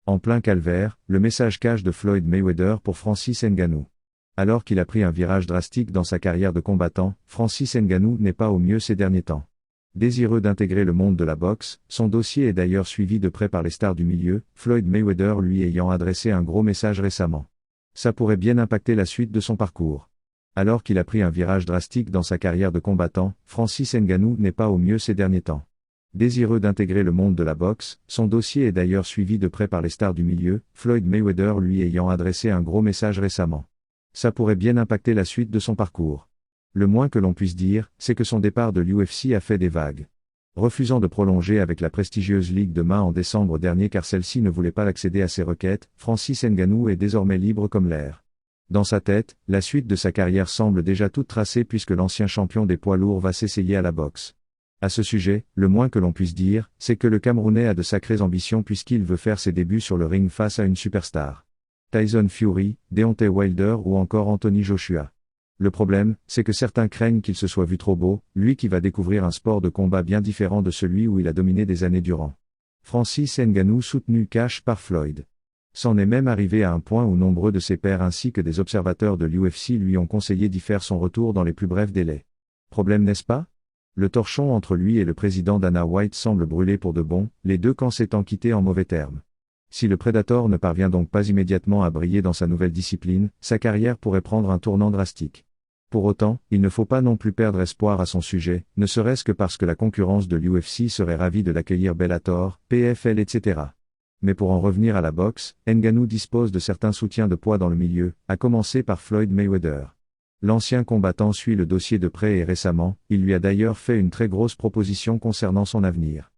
En plein calvaire, le message cash de Floyd Mayweather pour Francis Ngannou. Alors qu'il a pris un virage drastique dans sa carrière de combattant, Francis Ngannou n'est pas au mieux ces derniers temps. Désireux d'intégrer le monde de la boxe, son dossier est d'ailleurs suivi de près par les stars du milieu, Floyd Mayweather lui ayant adressé un gros message récemment. Ça pourrait bien impacter la suite de son parcours. Alors qu'il a pris un virage drastique dans sa carrière de combattant, Francis Ngannou n'est pas au mieux ces derniers temps. Désireux d'intégrer le monde de la boxe, son dossier est d'ailleurs suivi de près par les stars du milieu, Floyd Mayweather lui ayant adressé un gros message récemment. Ça pourrait bien impacter la suite de son parcours. Le moins que l'on puisse dire, c'est que son départ de l'UFC a fait des vagues. Refusant de prolonger avec la prestigieuse Ligue de Main en décembre dernier car celle-ci ne voulait pas accéder à ses requêtes, Francis Ngannou est désormais libre comme l'air. Dans sa tête, la suite de sa carrière semble déjà toute tracée puisque l'ancien champion des poids lourds va s'essayer à la boxe. À ce sujet, le moins que l'on puisse dire, c'est que le Camerounais a de sacrées ambitions puisqu'il veut faire ses débuts sur le ring face à une superstar. Tyson Fury, Deontay Wilder ou encore Anthony Joshua. Le problème, c'est que certains craignent qu'il se soit vu trop beau, lui qui va découvrir un sport de combat bien différent de celui où il a dominé des années durant. Francis Ngannou soutenu cash par Floyd. C'en est même arrivé à un point où nombreux de ses pairs ainsi que des observateurs de l'UFC lui ont conseillé d'y faire son retour dans les plus brefs délais. Problème n'est-ce pas ? Le torchon entre lui et le président Dana White semble brûler pour de bon, les deux camps s'étant quittés en mauvais termes. Si le Predator ne parvient donc pas immédiatement à briller dans sa nouvelle discipline, sa carrière pourrait prendre un tournant drastique. Pour autant, il ne faut pas non plus perdre espoir à son sujet, ne serait-ce que parce que la concurrence de l'UFC serait ravie de l'accueillir Bellator, PFL etc. Mais pour en revenir à la boxe, Ngannou dispose de certains soutiens de poids dans le milieu, à commencer par Floyd Mayweather. L'ancien combattant suit le dossier de près et récemment, il lui a d'ailleurs fait une très grosse proposition concernant son avenir.